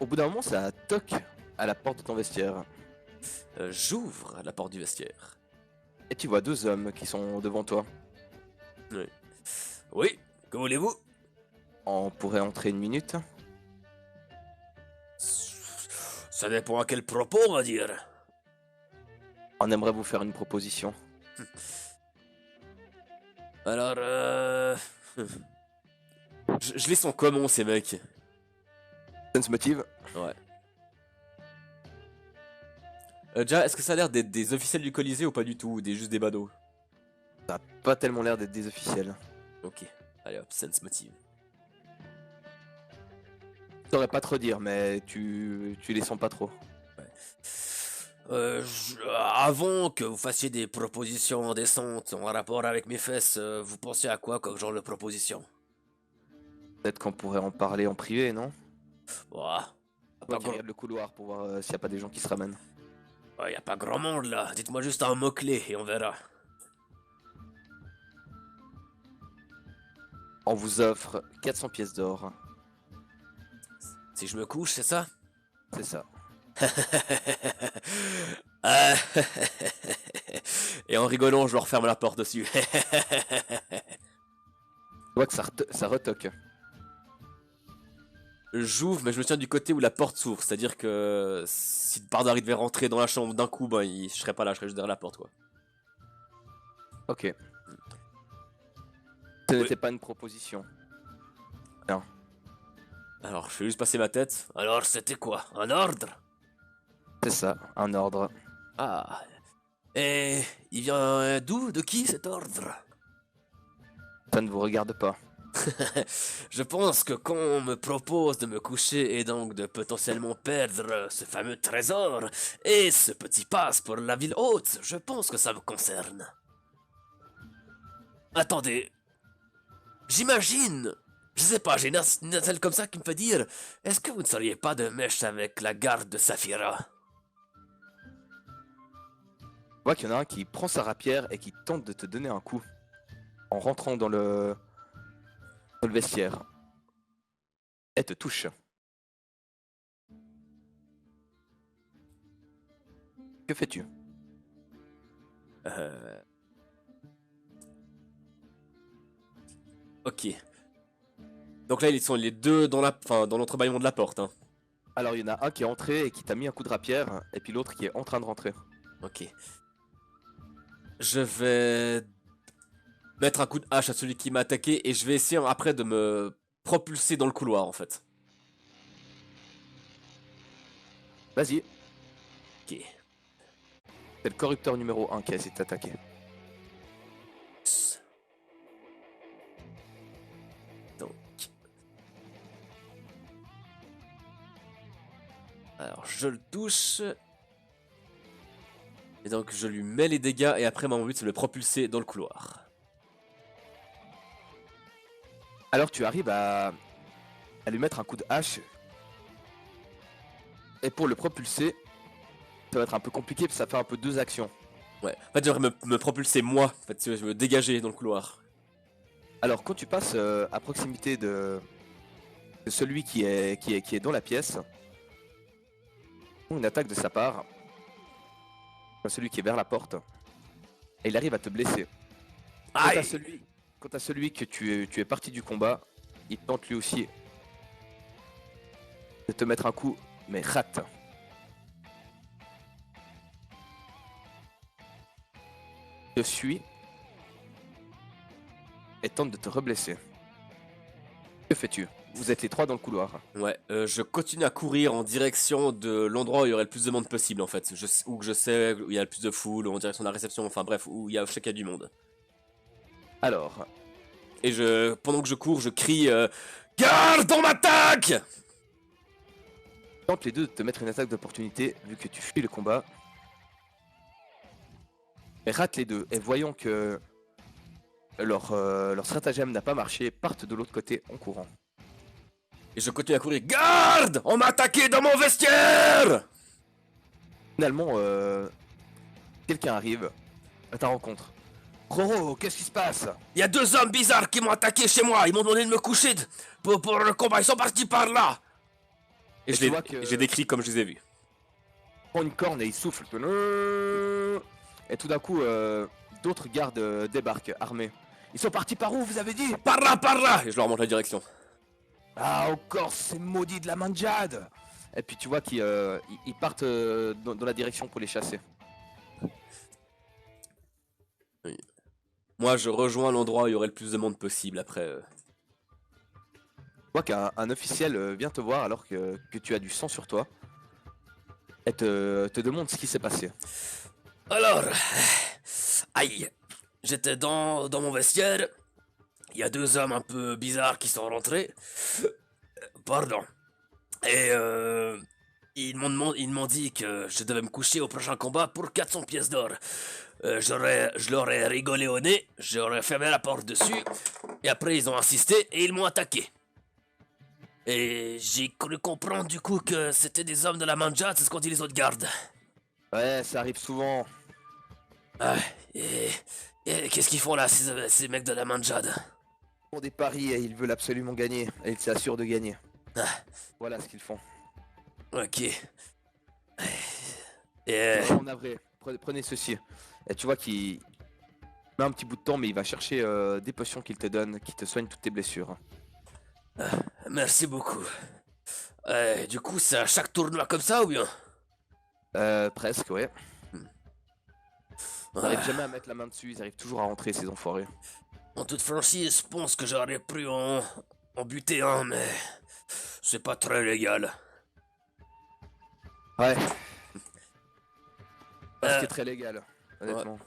Au bout d'un moment, ça toque à la porte de ton vestiaire. J'ouvre la porte du vestiaire. Et tu vois deux hommes qui sont devant toi. Oui. Oui, que voulez-vous? On pourrait entrer une minute. Ça dépend à quel propos, on va dire. On aimerait vous faire une proposition. Alors, je les sens comment, ces mecs? Ça se motive. Ouais. Déjà, est-ce que ça a l'air d'être des officiels du Colisée ou pas du tout? Ou juste des badauds? Ça a pas tellement l'air d'être des officiels. Ok. Allez hop, sense motive. Je saurais pas trop dire, mais tu les sens pas trop. Avant que vous fassiez des propositions décentes en rapport avec mes fesses, vous pensiez à quoi comme genre de proposition? Peut-être qu'on pourrait en parler en privé, non? Ouah, Toi qui regarde le couloir pour voir s'il y a pas des gens qui se ramènent. y a pas grand monde là. Dites-moi juste un mot-clé et on verra. On vous offre 400 pièces d'or. Si je me couche, c'est ça? C'est ça. Ah. Et en rigolant, je leur referme la porte dessus. Tu vois que ça retoque. J'ouvre, mais je me tiens du côté où la porte s'ouvre. C'est-à-dire que si Barda devait rentrer dans la chambre d'un coup, ben, je serais pas là, je serais juste derrière la porte, quoi. Ok. Ce Oui. n'était pas une proposition. Non. Alors, je fais juste passer ma tête. Alors, c'était quoi? Un ordre? C'est ça, un ordre. Ah. Et il vient d'où? De qui cet ordre? Ça ne vous regarde pas. Je pense que quand on me propose de me coucher et donc de potentiellement perdre ce fameux trésor et ce petit passe pour la ville haute, je pense que ça me concerne. Attendez, j'imagine, je sais pas, j'ai une attelle comme ça qui me fait dire, est-ce que vous ne seriez pas de mèche avec la garde de Saphira? Tu vois qu'il y en a un qui prend sa rapière et qui tente de te donner un coup. En rentrant dans le vestiaire. Elle te touche. Que fais-tu? Euh... Ok. Donc là, ils sont les deux dans dans l'entrebâillement de la porte, hein. Alors il y en a un qui est entré et qui t'a mis un coup de rapière, et puis l'autre qui est en train de rentrer. Ok. Je vais mettre un coup de hache à celui qui m'a attaqué et je vais essayer après de me propulser dans le couloir en fait. Vas-y, Ok. c'est le corrupteur numéro 1 qui a essayé de t'attaquer. Donc. Alors je le touche. Et donc je lui mets les dégâts et après mon but c'est de le propulser dans le couloir. Alors tu arrives à lui mettre un coup de hache. Et pour le propulser, ça va être un peu compliqué parce que ça fait un peu deux actions. Ouais. En fait j'aimerais me propulser moi. En fait je veux me dégager dans le couloir. Alors quand tu passes à proximité de celui qui est dans la pièce, une attaque de sa part, celui qui est vers la porte, et il arrive à te blesser. Quant à Aïe! celui que tu es parti du combat, il tente lui aussi de te mettre un coup, mais rate. Te suit et tente de te reblesser. Que fais-tu? Vous êtes les trois dans le couloir. Ouais, je continue à courir en direction de l'endroit où il y aurait le plus de monde possible en fait. Où je sais où il y a le plus de foule, ou en direction de la réception, enfin bref, où il y a chacun du monde. Alors, Et pendant que je cours, je crie Garde, on m'attaque! tente les deux de te mettre une attaque d'opportunité vu que tu fuis le combat. Et rate les deux. Et voyant que leur stratagème n'a pas marché, partent de l'autre côté en courant. Et je continue à courir Garde, on m'a attaqué dans mon vestiaire! Finalement, quelqu'un arrive à ta rencontre. Roro, qu'est-ce qui se passe? Il y a deux hommes bizarres qui m'ont attaqué chez moi. Ils m'ont demandé de me coucher pour le combat. Ils sont partis par là. Et tu vois que je les décris comme je les ai vus. il prend une corne et il souffle. Et tout d'un coup, d'autres gardes débarquent, armés. Ils sont partis par où, vous avez dit? Par là, par là! Et je leur montre la direction. Ah, encore ces maudits de la manjade! Et puis tu vois qu'ils ils partent dans la direction pour les chasser. Oui. Moi, je rejoins l'endroit où il y aurait le plus de monde possible après. Tu vois qu'un officiel vient te voir alors que tu as du sang sur toi. Et te demande ce qui s'est passé. Alors, aïe, j'étais dans mon vestiaire. Il y a deux hommes un peu bizarres qui sont rentrés. Pardon. Et ils m'ont dit que je devais me coucher au prochain combat pour 400 pièces d'or. Je leur ai rigolé au nez, j'aurais fermé la porte dessus, et après ils ont insisté et ils m'ont attaqué. Et j'ai cru comprendre du coup que c'était des hommes de la Manja, c'est ce qu'ont dit les autres gardes. Ouais, ça arrive souvent. Ah, et, et qu'est-ce qu'ils font là, ces mecs de la Manjade? Pour des paris et ils veulent absolument gagner. Et ils s'assurent de gagner. Ah, Voilà ce qu'ils font. ok. Et Je suis vraiment navré. Prenez ceci. Et tu vois qu'il met un petit bout de temps, mais il va chercher des potions qu'il te donne, qui te soignent toutes tes blessures. merci beaucoup. Du coup, c'est à chaque tournoi comme ça ou bien? Presque, ouais. Ils n'arrivent jamais à mettre la main dessus, ils arrivent toujours à rentrer, ces enfoirés. En toute franchise, je pense que j'aurais pu en buter un, mais c'est pas très légal. Ouais. Parce Euh, que très légal, honnêtement.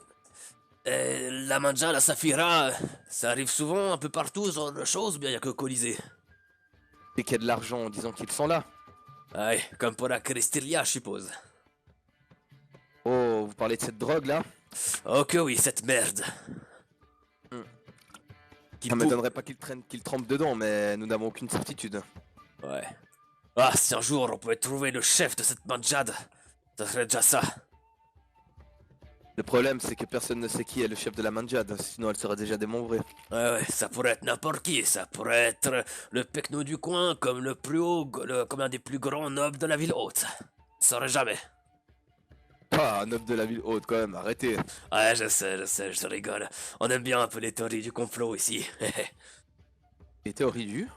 Et la Manja, la Saphira, ça arrive souvent un peu partout, ce genre de choses, ou bien y a que au Colisée? Et qu'il y a de l'argent, disons qu'ils sont là. Ouais, comme pour la Cristilia, je suppose. Oh, vous parlez de cette drogue là? Oh que oui, cette merde. Hmm. Qui Ça pou- m'étonnerait pas qu'ils trempent dedans, mais nous n'avons aucune certitude. Ouais. Ah, si un jour on pouvait trouver le chef de cette Manjade, ça serait déjà ça. Le problème, c'est que personne ne sait qui est le chef de la Manjade, sinon elle serait déjà démembrée. Ouais, ça pourrait être n'importe qui, ça pourrait être le pecno du coin, comme le plus haut, comme un des plus grands nobles de la ville haute. On saurait jamais. Ah, un homme de la ville haute quand même, arrêtez. Ouais, je rigole. On aime bien un peu les théories du complot ici. Et théorie du?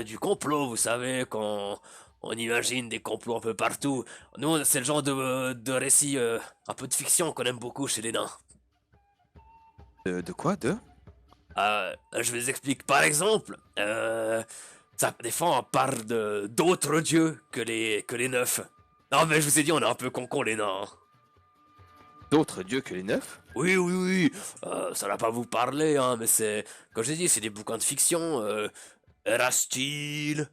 Du complot, vous savez, quand on imagine des complots un peu partout. Nous, c'est le genre de récit, un peu de fiction qu'on aime beaucoup chez les nains. De quoi? De? Je vous explique. Par exemple, des fois on parle d'autres dieux que les neufs. Non, mais je vous ai dit, on est un peu con les nains. Hein. D'autres dieux que les neufs? Oui, oui, oui. Ça va pas vous parler, hein, mais c'est, comme j'ai dit, c'est des bouquins de fiction. Erastil,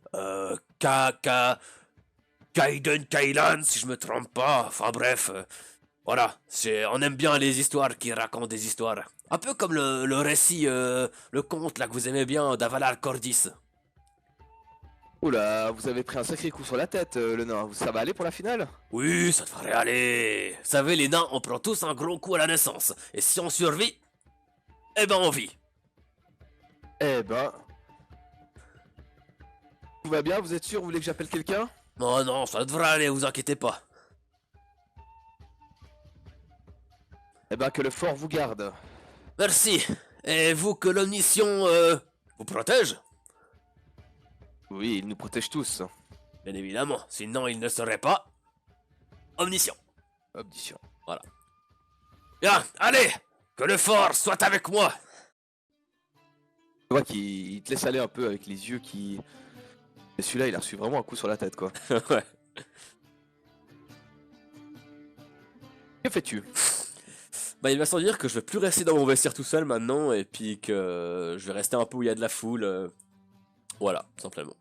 Kaiden Kailan, si je me trompe pas. Enfin bref, voilà. On aime bien les histoires qui racontent des histoires. Un peu comme le récit, le conte là que vous aimez bien d'Avalar Cordis. Oula, vous avez pris un sacré coup sur la tête, le nain. Ça va aller pour la finale? Oui, ça devrait aller. Vous savez, les nains, on prend tous un gros coup à la naissance. Et si on survit, eh ben on vit. Eh ben... Tout va bien, vous êtes sûr? Vous voulez que j'appelle quelqu'un? Non, non, ça devrait aller, vous inquiétez pas. Eh ben que le fort vous garde. Merci. Et vous que l'omniscient vous protège? Oui, il nous protège tous. Bien évidemment, sinon il ne serait pas omniscient. Audition. Voilà. Bien, allez, que le fort soit avec moi. Tu vois qu'il il te laisse aller un peu avec les yeux qui... Et celui-là, il a reçu vraiment un coup sur la tête, quoi. Ouais. Que fais-tu? Bah il va sans dire que je vais plus rester dans mon vestiaire tout seul maintenant et puis que je vais rester un peu où il y a de la foule. Voilà, tout simplement.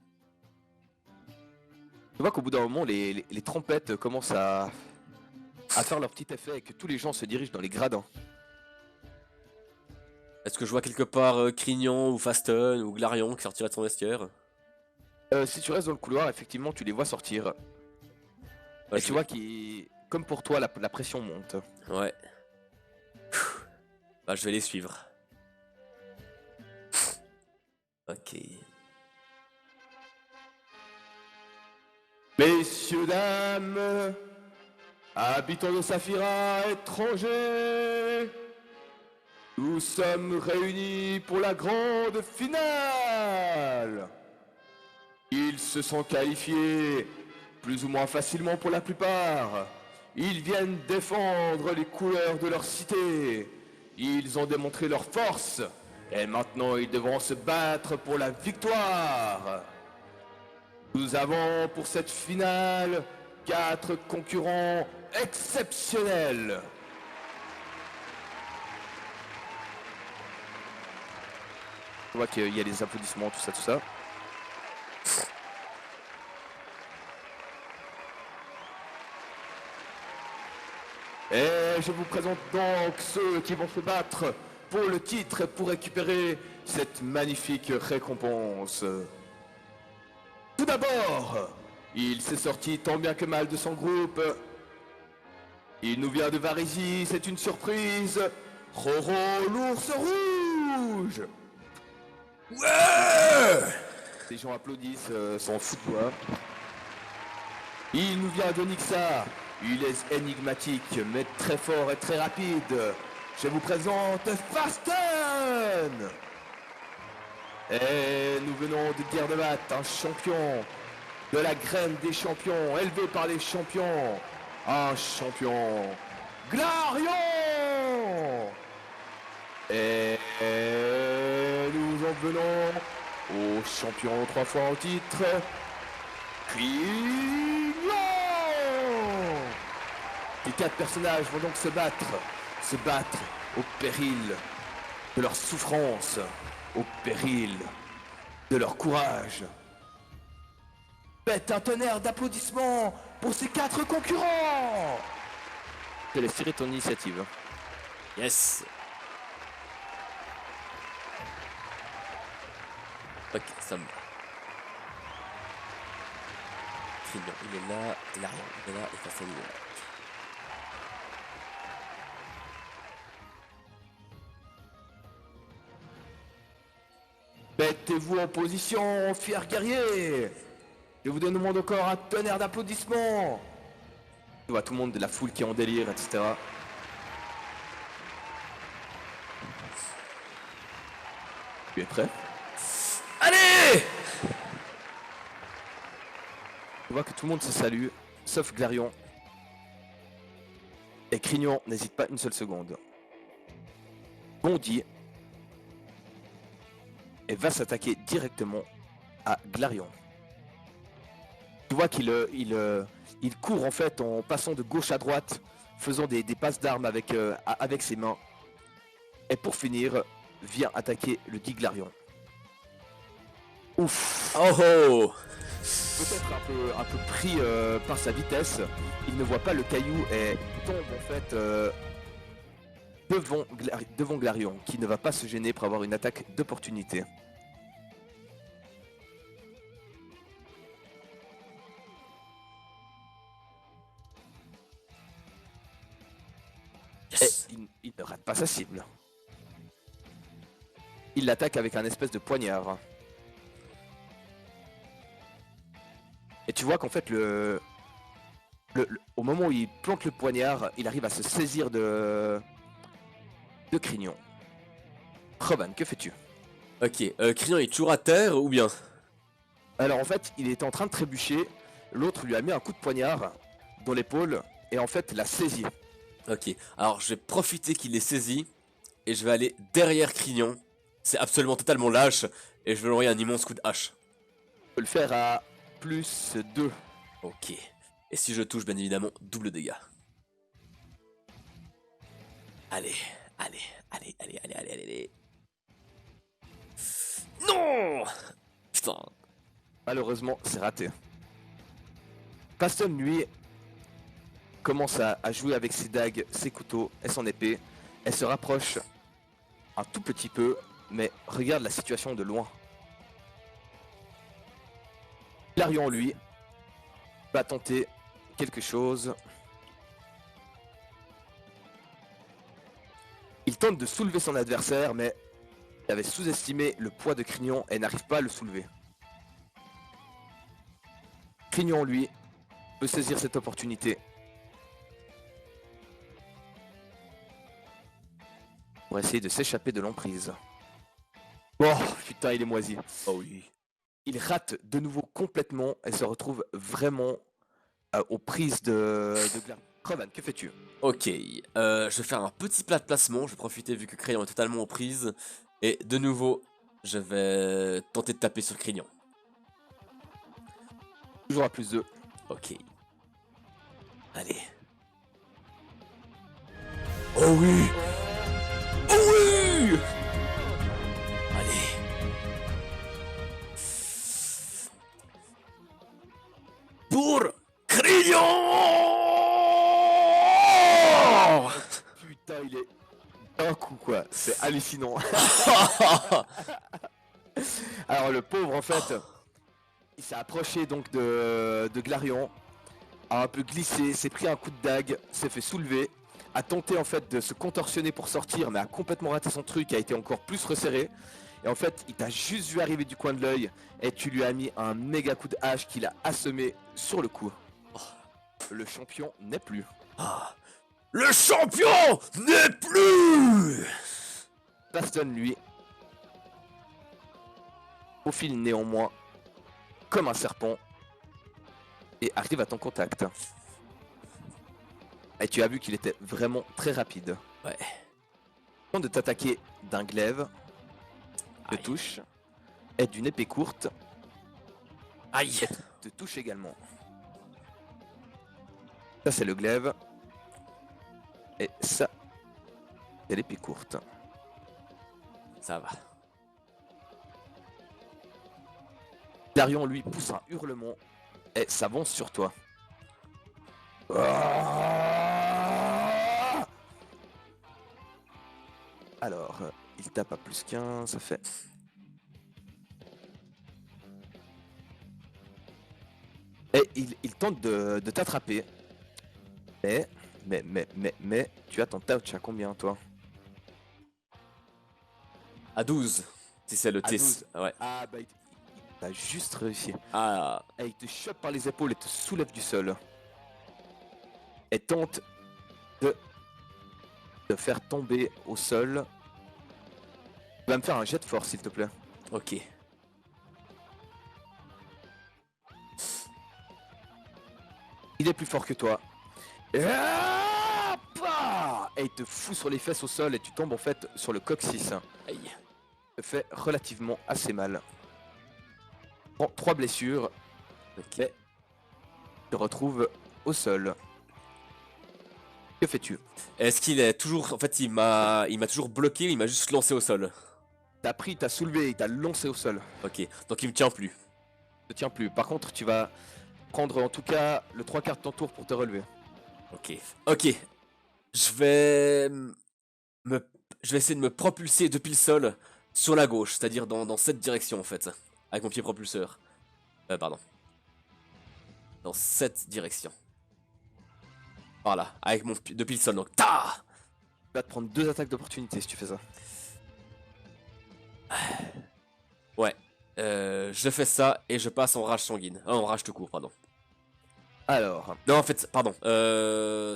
Tu vois qu'au bout d'un moment, les trompettes commencent à faire leur petit effet et que tous les gens se dirigent dans les gradins. Est-ce que je vois quelque part Crignon ou Fasten ou Glarion qui sortirait de son vestiaire? Si tu restes dans le couloir, effectivement, tu les vois sortir. Ouais, Et tu vois qu'ils... Comme pour toi, la pression monte. Ouais. Bah je vais les suivre. Ok. Messieurs, dames, habitants de Saphira, étrangers, nous sommes réunis pour la grande finale. Ils se sont qualifiés plus ou moins facilement pour la plupart. Ils viennent défendre les couleurs de leur cité. Ils ont démontré leur force. Et maintenant, ils devront se battre pour la victoire. Nous avons pour cette finale 4 concurrents exceptionnels. On voit qu'il y a des applaudissements, tout ça, tout ça. Et je vous présente donc ceux qui vont se battre pour le titre et pour récupérer cette magnifique récompense. Tout d'abord, il s'est sorti tant bien que mal de son groupe. Il nous vient de Varésie, c'est une surprise. Roro, l'ours rouge. Ouais! Les gens applaudissent, s'en foutent quoi. Il nous vient de Nixa. Il est énigmatique, mais très fort et très rapide. Je vous présente Fasten. Et nous venons de Guerdevat, un champion de la graine des champions, élevé par les champions. Un champion, Glarion. Et nous en venons au champion 3 fois en titre, Crignon. Les 4 personnages vont donc se battre au péril de leur souffrance, au péril de leur courage. Faites un tonnerre d'applaudissements pour ces 4 concurrents. Je te laisse tirer ton initiative. Yes. Ok, ça me va. Crignon, il est là, Glarion, il est là, et Fasten, il est là. Mettez-vous en position, fiers guerriers. Je vous demande encore un tonnerre d'applaudissements. Tu vois tout le monde de la foule qui est en délire, etc. Tu es prêt? Allez! Tu vois que tout le monde se salue, sauf Glarion. Et Crignon n'hésite pas une seule seconde. Bondit et va s'attaquer directement à Glarion. Tu vois qu'il il court en fait en passant de gauche à droite, faisant des passes d'armes avec ses mains. Et pour finir, vient attaquer le dit Glarion. Ouf! Oh oh! Peut-être un peu pris par sa vitesse, il ne voit pas le caillou et tombe en fait devant Glarion, qui ne va pas se gêner pour avoir une attaque d'opportunité. Yes. Et il ne rate pas sa cible. Il l'attaque avec un espèce de poignard. Et tu vois qu'en fait au moment où il plante le poignard, il arrive à se saisir de Crignon. Roban, que fais-tu? Ok, Crignon est toujours à terre ou bien? Alors en fait, il était en train de trébucher, l'autre lui a mis un coup de poignard dans l'épaule et en fait l'a saisi. Ok, alors je vais profiter qu'il est saisi et je vais aller derrière Crignon. C'est absolument totalement lâche et je vais lui envoyer un immense coup de hache. Je peux le faire à plus 2. Ok, et si je touche, bien évidemment, double dégâts. Allez, allez, allez, allez, allez, allez, allez. Non! Putain. Malheureusement, c'est raté. Paston, lui, commence à jouer avec ses dagues, ses couteaux et son épée. Elle se rapproche un tout petit peu, mais regarde la situation de loin. Glarion, lui, va tenter quelque chose. Il tente de soulever son adversaire, mais il avait sous-estimé le poids de Crignon et n'arrive pas à le soulever. Crignon, lui, peut saisir cette opportunité pour essayer de s'échapper de l'emprise. Oh putain, il est moisi. Oh oui. Il rate de nouveau complètement et se retrouve vraiment aux prises de Glarion. Crevan, que fais-tu? Ok, je vais faire un petit plat de placement, je vais profiter vu que Crayon est totalement aux prises. Et de nouveau, je vais tenter de taper sur Crignon. Toujours à +2. Ok. Allez. Oh oui! Oh oui! Allez. Pour Crignon! Putain, il est d'un coup quoi, c'est hallucinant. Alors le pauvre en fait, il s'est approché donc de Glarion, a un peu glissé, s'est pris un coup de dague, s'est fait soulever, a tenté en fait de se contorsionner pour sortir mais a complètement raté son truc, a été encore plus resserré. Et en fait, il t'a juste vu arriver du coin de l'œil et tu lui as mis un méga coup de hache qu'il a assommé sur le coup. Le champion n'est plus. Le champion n'est plus! Baston, lui, profile néanmoins comme un serpent et arrive à ton contact. Et tu as vu qu'il était vraiment très rapide. Ouais. Avant de t'attaquer d'un glaive, te Aïe. touche, et d'une épée courte, Aïe. te touche également. Ça c'est le glaive. Et ça, c'est l'épée courte. Ça va. Glarion lui pousse un hurlement et s'avance sur toi. Ah. Alors, il tape à +15, ça fait... Et il tente de t'attraper. Mais, tu as ton touch à combien toi? À 12. Si c'est le À tis. 12. Ouais. Ah bah il a juste réussi. Ah. Et il te chope par les épaules et te soulève du sol. Et tente de te faire tomber au sol. Tu vas me faire un jet de force s'il te plaît. Ok. Il est plus fort que toi. Et il te fout sur les fesses au sol et tu tombes en fait sur le coccyx. Aïe. Te fait relativement assez mal. Prends 3 blessures. Ok. Mais te retrouves au sol. Que fais-tu? Est-ce qu'il est toujours... En fait, il m'a toujours bloqué, il m'a juste lancé au sol. T'as pris, t'as soulevé, il t'a lancé au sol. Ok. Donc il me tient plus. Ne tiens plus. Par contre, tu vas prendre en tout cas le 3/4 de ton tour pour te relever. Ok. Ok. Je vais... Me... Je vais essayer de me propulser depuis le sol sur la gauche. C'est-à-dire dans cette direction en fait. Avec mon pied propulseur. Pardon. Dans cette direction. Voilà. Avec mon pied depuis le sol. Donc... Ta! Tu vas te prendre 2 attaques d'opportunité si tu fais ça. Ouais. Je fais ça et je passe en rage sanguine. En rage tout court, pardon. Alors, Non, en fait, pardon.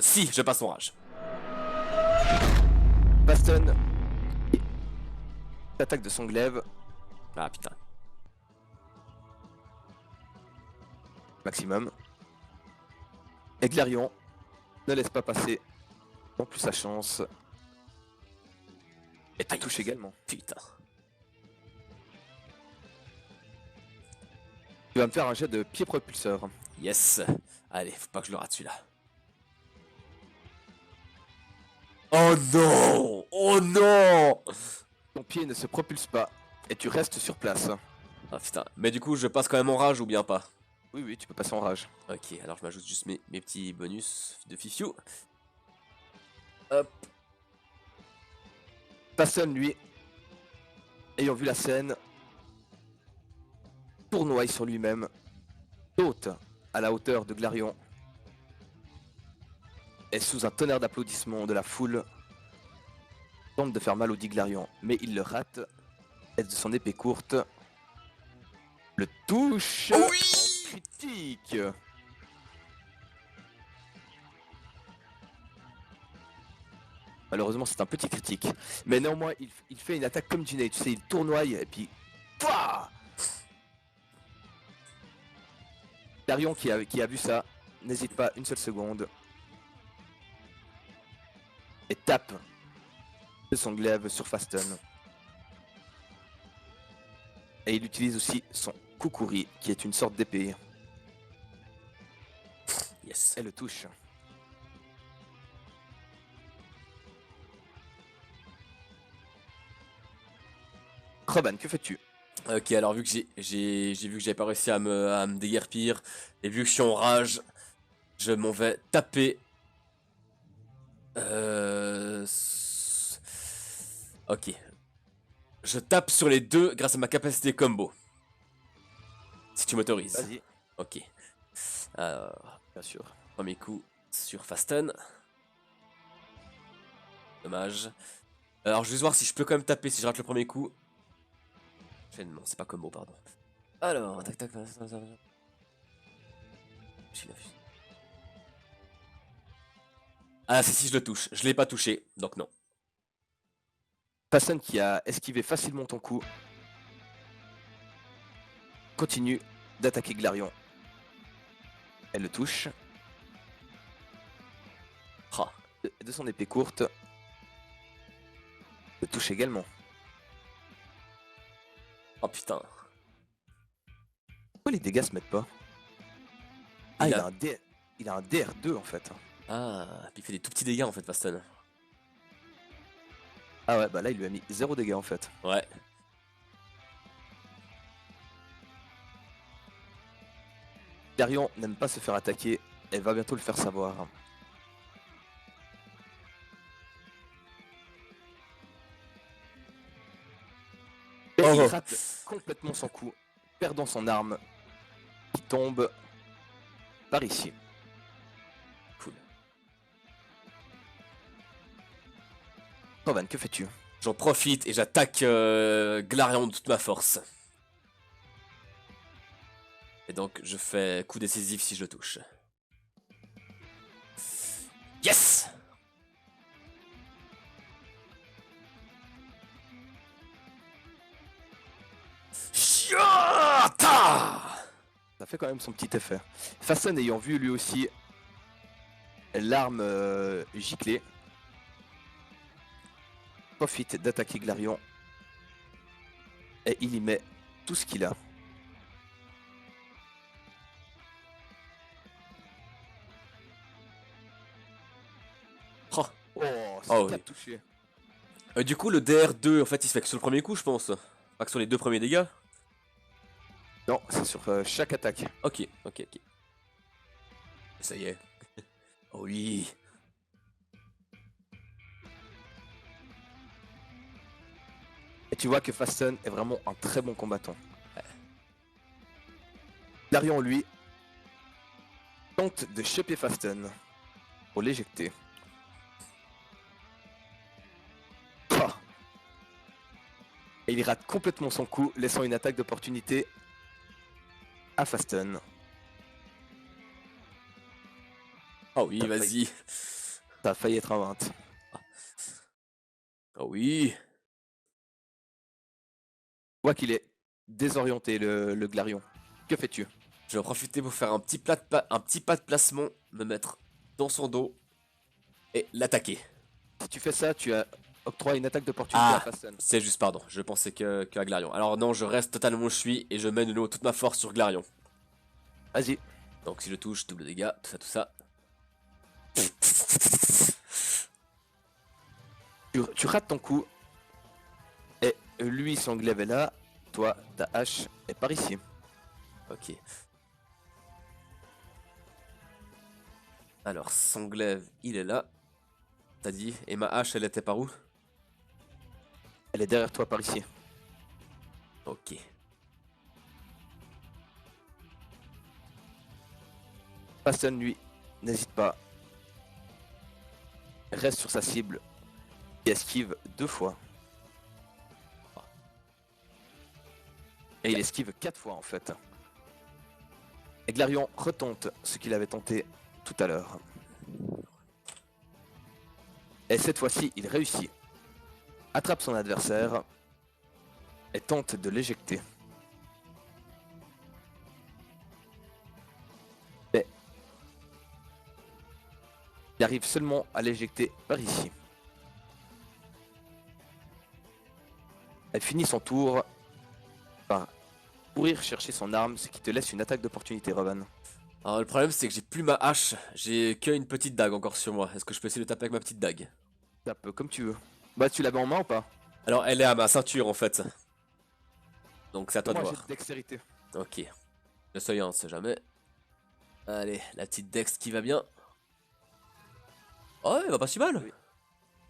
Si, je passe en rage. Baston t'attaque de son glaive. Ah putain. Maximum. Et Glarion ne laisse pas passer non plus sa chance. Et te Aïe. touche également. Putain. Tu vas me faire un jet de pied propulseur. Yes. Allez, faut pas que je le rate celui-là. Oh non! Oh non! Ton pied ne se propulse pas et tu restes sur place. Ah putain. Mais du coup, je passe quand même en rage ou bien pas? Oui, oui, tu peux passer en rage. Ok, alors je m'ajoute juste mes petits bonus de fifiou. Hop. Baston, lui, ayant vu la scène, tournoie sur lui-même, saute à la hauteur de Glarion et sous un tonnerre d'applaudissements de la foule, tente de faire mal au dit Glarion, mais il le rate et de son épée courte le touche. Oui. En critique. Malheureusement, c'est un petit critique. Mais néanmoins, il fait une attaque comme Jinei, tu sais, il tournoie et puis... Pouah. Darion qui a vu ça, n'hésite pas une seule seconde. Et tape de son glaive sur Fasten. Et il utilise aussi son Kukuri, qui est une sorte d'épée. Yes. Elle le touche. Roban, que fais-tu? Ok, alors vu que j'ai vu que j'avais pas réussi à me déguerpir, et vu que je suis en rage, je m'en vais taper. Ok. Je tape sur les deux grâce à ma capacité combo. Si tu m'autorises. Vas-y, Ok. Alors, bien sûr. premier coup sur Fasten. Dommage. Alors, je vais voir si je peux quand même taper si je rate le premier coup. Non, c'est pas combo, pardon. Alors, tac tac. Ah, c'est si je le touche. Je l'ai pas touché, donc non. Fasten qui a esquivé facilement ton coup. Continue d'attaquer Glarion. Elle le touche. Ah. De son épée courte. Le touche également. Oh putain. Pourquoi les dégâts se mettent pas? Ah, Il il a- a un il a un DR2 en fait. Ah, puis il fait des tout petits dégâts en fait, Fasten. Ah ouais, bah là il lui a mis 0 dégâts en fait. Ouais. Glarion n'aime pas se faire attaquer. Elle va bientôt le faire savoir. Et il Oh. rate complètement son coup, perdant son arme, qui tombe par ici. Cool. Rovan, que fais-tu? J'en profite et j'attaque Glarion de toute ma force. Et donc je fais coup décisif si je le touche. Yes! Shiata! Ça fait quand même son petit effet. Fasten ayant vu lui aussi l'arme giclée, profite d'attaquer Glarion. Et il y met tout ce qu'il a. Oh. Oh, c'est Oh, 4 oui. touchés. Du coup, le DR2, en fait, il se fait que sur le premier coup, je pense. Pas que sur les deux premiers dégâts. Non, c'est sur chaque attaque. Ok, ok, ok. Ça y est. Oh oui. Et tu vois que Fasten est vraiment un très bon combattant. Glarion, lui, tente de choper Fasten pour l'éjecter. Ah. Et il rate complètement son coup, laissant une attaque d'opportunité à Fasten. Oh oui, T'as vas-y. Ça a failli être un 20. Oh oui. Tu vois qu'il est désorienté, le Glarion. Que fais-tu? Je vais en profiter pour faire un petit pas de placement, me mettre dans son dos et l'attaquer. Si tu fais ça, tu as octroie une attaque d'opportunité à Ah, Fasten. c'est juste, pardon, je pensais que à Glarion. Alors non, je reste totalement où je suis et je mène de nouveau toute ma force sur Glarion. Vas-y. Donc si je touche, double dégâts, tout ça, tout ça. Tu rates ton coup. Et lui, son glaive est là. Toi, ta hache est par ici. Ok. Alors, son glaive, il est là. T'as dit. Et ma hache, elle était par où? Elle est derrière toi par ici. Ok. Fasten, lui, n'hésite pas. Reste sur sa cible. Et esquive 2 fois. Et il esquive 4 fois en fait. Et Glarion retente ce qu'il avait tenté tout à l'heure. Et cette fois-ci, il réussit. Attrape son adversaire et tente de l'éjecter. Mais il arrive seulement à l'éjecter par ici. Elle finit son tour par courir chercher son arme, ce qui te laisse une attaque d'opportunité, Rovan. Alors le problème c'est que j'ai plus ma hache, j'ai qu'une petite dague encore sur moi. Est-ce que je peux essayer de taper avec ma petite dague? Tape comme tu veux. Bah, tu l'avais en main ou pas? Alors elle est à ma ceinture en fait. Donc c'est à toi de Moi, j'ai voir. de dextérité. Ok. Le seuil, on sait jamais. Allez, la petite dex qui va bien. Oh, elle va pas si mal. Oui.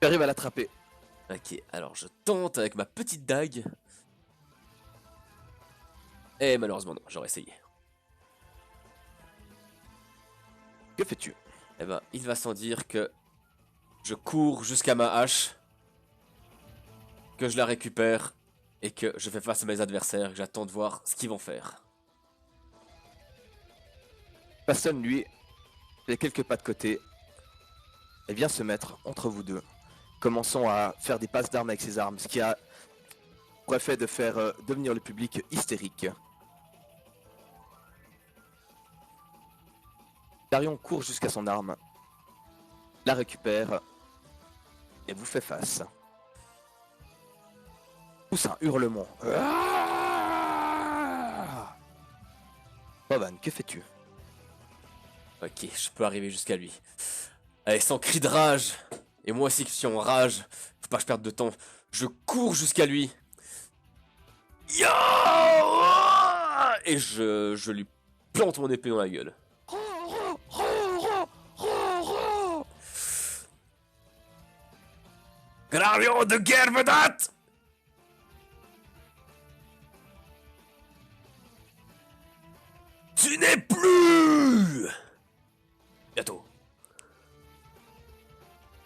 Tu arrives à l'attraper. Ok, alors je tente avec ma petite dague. Et malheureusement non, j'aurais essayé. Que fais-tu? Eh ben, il va sans dire que je cours jusqu'à ma hache, que je la récupère et que je fais face à mes adversaires, que j'attends de voir ce qu'ils vont faire. Faston, lui, fait quelques pas de côté et vient se mettre entre vous deux, commençant à faire des passes d'armes avec ses armes, ce qui a pour effet de faire devenir le public hystérique. Darion court jusqu'à son arme, la récupère et vous fait face. Pousse un hurlement. Rovan, que fais-tu? Ok, je peux arriver jusqu'à lui. Allez, sans cri de rage, et moi aussi qui suis en rage, faut pas que je perde de temps, je cours jusqu'à lui. Yo! Et je lui plante mon épée dans la gueule. Glarion de guerre vedette! Tu n'es plus! Bientôt.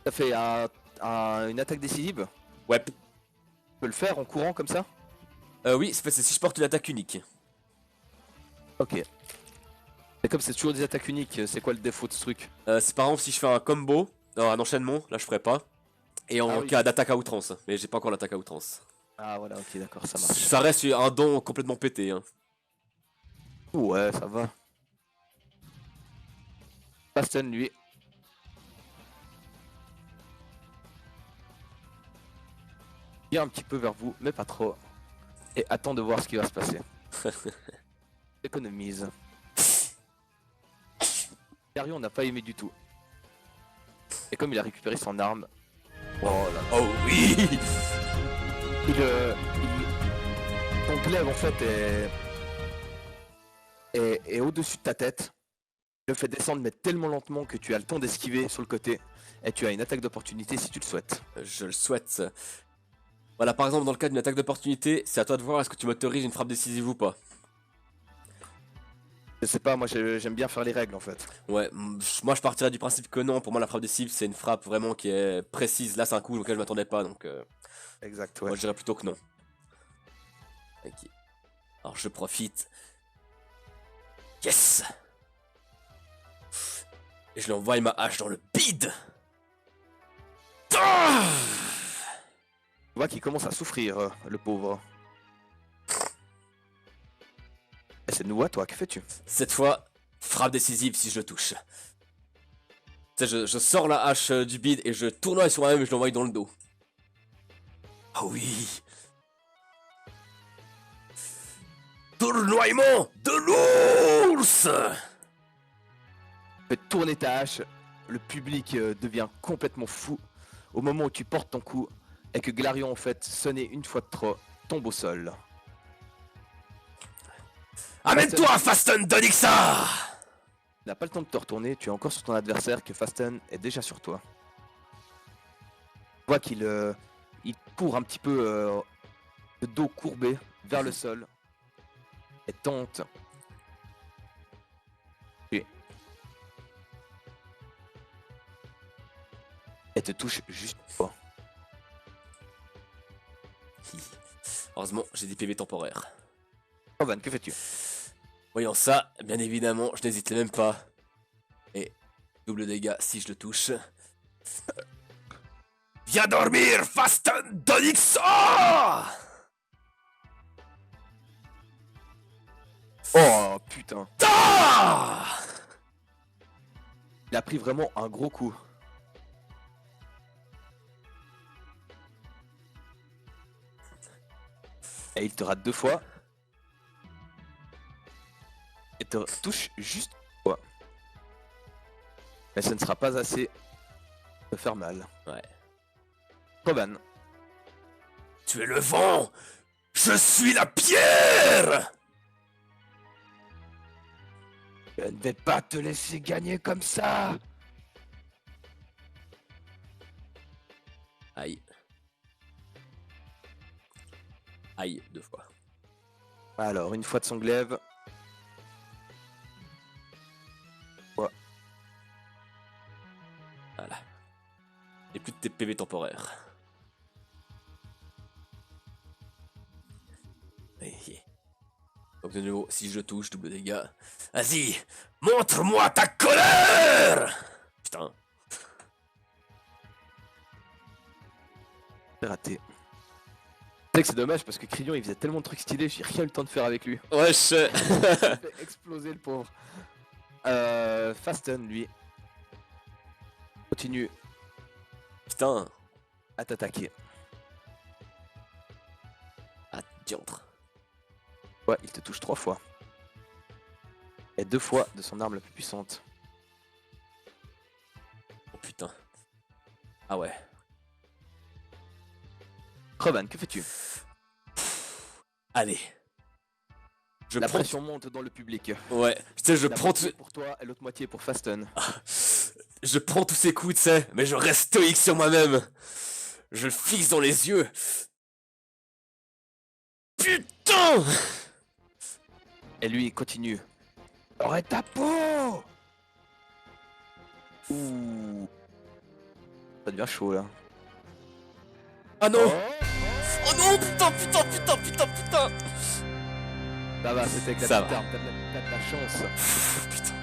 Ça fait une attaque décisive? Ouais. Tu peux le faire en courant comme ça? Oui, c'est si je porte une attaque unique. Ok. Et comme c'est toujours des attaques uniques, c'est quoi le défaut de ce truc? C'est par exemple si je fais un combo, non, un enchaînement, là je ferai pas. Et en oui. cas d'attaque à outrance, mais j'ai pas encore l'attaque à outrance. Ah voilà, ok, d'accord, ça marche. Ça reste un don complètement pété. Hein. Ouais, ça va. Faston, lui. Vient un petit peu vers vous, mais pas trop. Et attend de voir ce qui va se passer. Économise. Darion n'a pas aimé du tout. Et comme il a récupéré son arme, oh là, Oh oui! ton glaive en fait est au-dessus de ta tête. Il le fait descendre mais tellement lentement que tu as le temps d'esquiver sur le côté. Et tu as une attaque d'opportunité si tu le souhaites. Je le souhaite. Voilà, par exemple, dans le cas d'une attaque d'opportunité, c'est à toi de voir est-ce que tu m'autorises une frappe décisive ou pas. Je sais pas, moi j'aime bien faire les règles en fait. Ouais, moi je partirais du principe que non. Pour moi, la frappe décisive, c'est une frappe vraiment qui est précise. Là, c'est un coup auquel je m'attendais pas, donc Exact, ouais. moi je dirais plutôt que non. Ok. Alors je profite. Yes! Et je lui envoie ma hache dans le bide! Ah! Tu vois qu'il commence à souffrir, le pauvre. Et c'est nous à toi, que fais-tu? Cette fois, frappe décisive si je le touche. Tu sais, je sors la hache du bide et je tournoie sur moi-même et je l'envoie dans le dos. Ah oui! Tournoiement de l'ours! Tu fais tourner ta hache, le public devient complètement fou au moment où tu portes ton coup et que Glarion en fait, sonné une fois de trop, tombe au sol. Amène-toi, Fasten d'Onyxa! Tu n'as pas le temps de te retourner, tu es encore sur ton adversaire que Fasten est déjà sur toi. Tu vois qu'il il court un petit peu de dos courbé vers le sol et tente. Et te touche juste pas. Heureusement, j'ai des PV temporaires. Rovan, que fais-tu? Voyant ça, bien évidemment, je n'hésite même pas. Et double dégâts si je le touche. Viens dormir, Fasten d'Onyx. Oh putain. Ah Il a pris vraiment un gros coup. Et il te rate 2 fois. Et te touche juste une fois. Mais ça ne sera pas assez de faire mal. Ouais. Roban. Tu es le vent. Je suis la pierre. Je ne vais pas te laisser gagner comme ça. Aïe. Aïe, 2 fois. Alors, une fois de son glaive. Voilà. Et plus de tes PV temporaires. Donc de nouveau, si je touche, double dégâts. Vas-y, montre-moi ta colère. Putain. C'est raté. Tu sais que c'est dommage parce que Crillon il faisait tellement de trucs stylés, j'ai rien eu le temps de faire avec lui. Wesh. Il fait exploser le pauvre. Fasten lui. Continue Putain. à t'attaquer. Ah, diantre. Ouais, il te touche 3 fois. Et 2 fois de son arme la plus puissante. Oh putain. Ah ouais. Roban, que fais-tu? Allez. Je La prends... pression monte dans le public. Ouais, tu sais, je La prends moitié tout... pour toi et l'autre moitié pour Fasten. Je prends tous ces coups, tu sais, mais je reste stoïque sur moi-même. Je le fixe dans les yeux. Putain! Et lui, il continue. Arrête ta peau! Ouh. Ça devient chaud là. Ah non! Oh, Oh non, putain, putain, putain, putain, putain! ça va, c'était avec la Ça petite va. arme, t'as de la chance. Putain.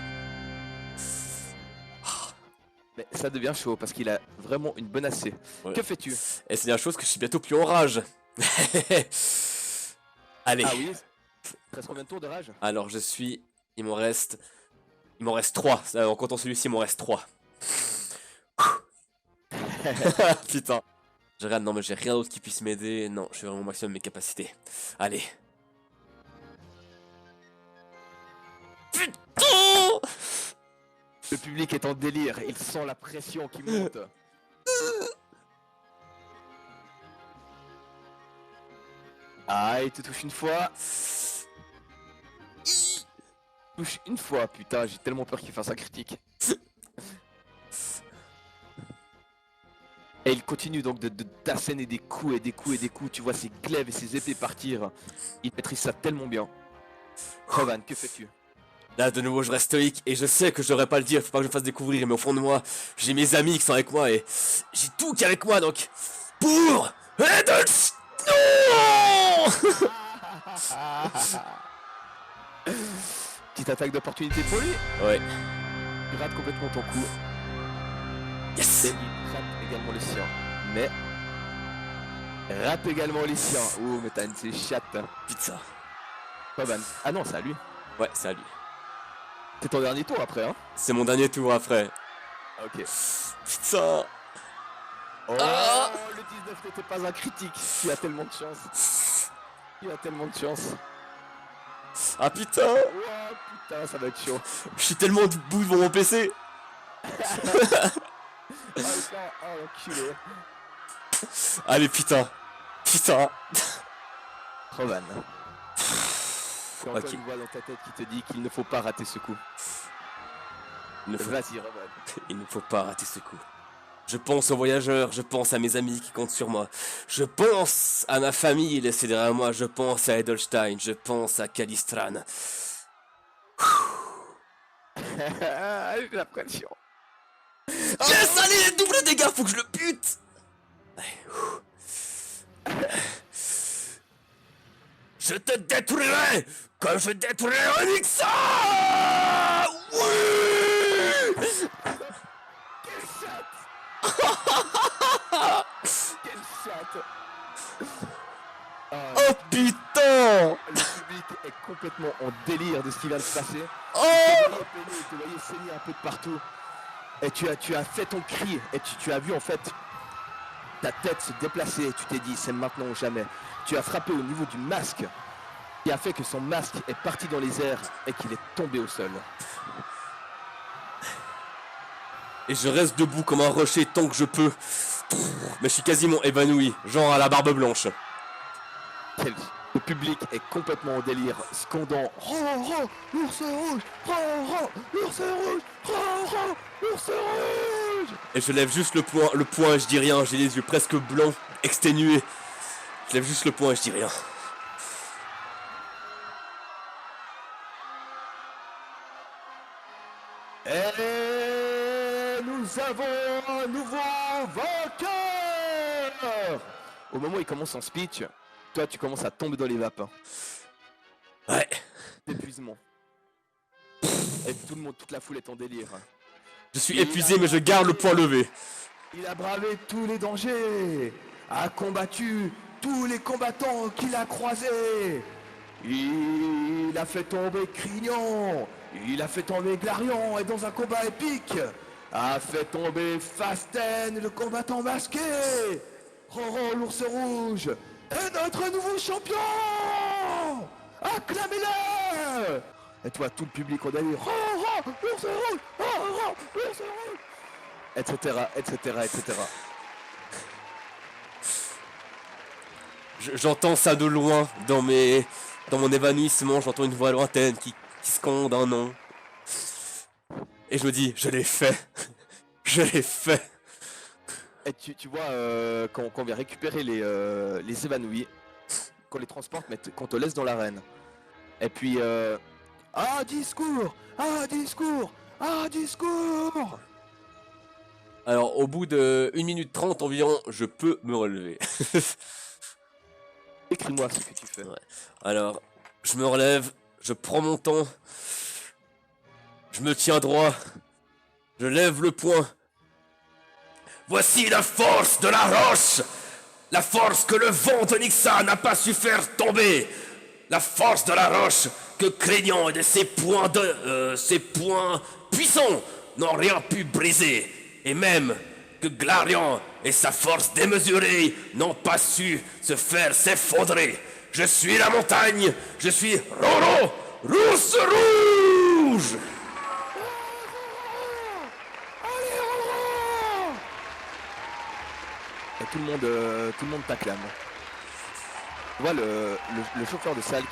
Mais ça devient chaud parce qu'il a vraiment une bonne AC. Ouais. Que fais-tu? Et c'est bien chose que je suis bientôt plus en rage. Allez. Ah oui? Il reste combien de tours de rage? Alors je suis... Il m'en reste 3. En comptant celui-ci, il m'en reste 3. Putain. Je regarde, non mais j'ai rien d'autre qui puisse m'aider. Non, je fais vraiment au maximum de mes capacités. Allez. Putain! Le public est en délire, il sent la pression qui monte. Ah, il te touche une fois. Touche une fois, putain, j'ai tellement peur qu'il fasse un critique. Et il continue donc de t'asséner des coups et des coups et des coups. Tu vois ses glaives et ses épées partir. Il maîtrise ça tellement bien. Roban, que fais-tu? Là, de nouveau, je reste stoïque et je sais que je devrais pas le dire, faut pas que je me fasse découvrir, mais au fond de moi, j'ai mes amis qui sont avec moi et j'ai tout qui est avec moi, donc... Pour... Edelstein. Petite attaque d'opportunité pour lui. Ouais. Tu rates complètement ton coup. Yes. Et il rate également le sien. Mais... rate également les siens. Ouh, mais t'as une de ces chattes. Putain. Roban. Ah non, c'est à lui. Ouais, c'est à lui. C'est ton dernier tour après, hein? C'est mon dernier tour après. Ok. Putain. Oh, Ah. le 19 n'était pas un critique. Tu as tellement de chance. Tu as tellement de chance. Ah putain. Oh putain, ça va être chaud. Je suis tellement debout devant mon PC. Oh putain, oh l'enculé. Allez, putain. Putain. Roban. Tu as encore Ok. une voix dans ta tête qui te dit qu'il ne faut pas rater ce coup. Il ne faut, Vas-y, Roban. il ne faut pas rater ce coup. Je pense aux voyageurs, je pense à mes amis qui comptent sur moi. Je pense à ma famille laissée derrière moi. Je pense à Edelstein. Je pense à Kalistran. J'ai la pression. Yes, allez, double dégâts, faut que je le bute. Allez, je te détruirai comme je détruirai Onyxa. Oui. complètement en délire de ce qui vient de se passer. Oh! Tu te voyais saigner un peu de partout. Et tu as fait ton cri. Et tu as vu en fait ta tête se déplacer. Et tu t'es dit c'est maintenant ou jamais. Tu as frappé au niveau du masque. Qui a fait que son masque est parti dans les airs et qu'il est tombé au sol. Et je reste debout comme un rocher tant que je peux. Mais je suis quasiment évanoui, genre à la barbe blanche. Le public est complètement en délire, scandant l'ours rouge, l'ours rouge, l'ours rouge. Et je lève juste le poing et je dis rien, j'ai les yeux presque blancs, exténués. Je lève juste le poing et je dis rien. Et nous avons un nouveau vainqueur. Au moment où il commence son speech, toi tu commences à tomber dans les vapes. Ouais. D'épuisement. Et tout le monde, toute la foule est en délire. Je suis épuisé mais je garde le poing levé. Il a bravé tous les dangers, a combattu tous les combattants qu'il a croisés. Il a fait tomber Crignon, il a fait tomber Glarion et dans un combat épique, a fait tomber Fasten, le combattant masqué. Roro l'ours rouge est notre nouveau champion. Acclamez-le. Et toi, tout le public, on a dit Roro l'ours rouge, Roro l'ours rouge, etc., etc., etc. J'entends ça de loin dans mon évanouissement, j'entends une voix lointaine qui scande un nom. Et je me dis, je l'ai fait. Je l'ai fait. Et tu vois, quand on vient récupérer les évanouis, qu'on les transporte, mais qu'on te laisse dans l'arène. Et puis, ah, discours. Alors, au bout de 1 minute 30 environ, je peux me relever. Écris-moi ce que tu fais. Ouais. Alors, je me relève, je prends mon temps, je me tiens droit, je lève le poing. Voici la force de la roche, la force que le vent de Nixa n'a pas su faire tomber, la force de la roche que craignant et de ses poings puissants n'ont rien pu briser, et même que Glarion et sa force démesurée n'ont pas su se faire s'effondrer. Je suis la montagne, je suis Roro, l'ours rouge. Et tout le monde t'acclame. Tu vois le chauffeur de salle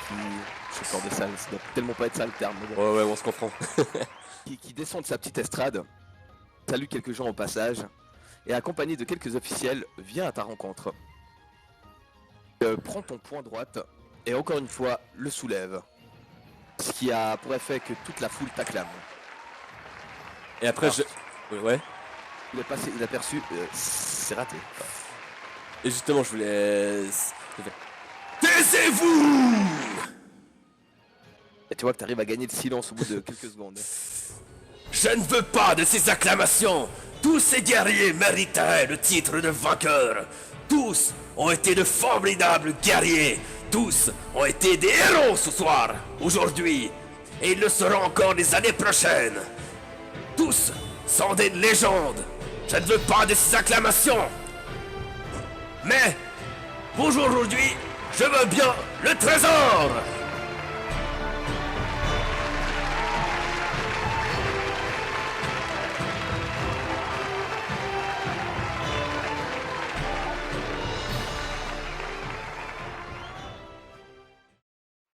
chauffeur de salle, ça doit tellement pas être ça le terme. Mais bon. Ouais, on se comprend. qui descend de sa petite estrade, salue quelques gens au passage, et accompagné de quelques officiels, vient à ta rencontre. Prends ton poing droite, et encore une fois, le soulève. Ce qui a pour effet que toute la foule t'acclame. Et après, alors, ouais. Il a perçu, c'est raté. Et justement, je voulais... Taisez-vous! Et tu vois que tu arrives à gagner le silence au bout de quelques secondes. Je ne veux pas de ces acclamations. Tous ces guerriers mériteraient le titre de vainqueur. Tous ont été de formidables guerriers. Tous ont été des héros ce soir, aujourd'hui. Et ils le seront encore les années prochaines. Tous sont des légendes. Je ne veux pas de ces acclamations. Mais, pour aujourd'hui, je veux bien le trésor.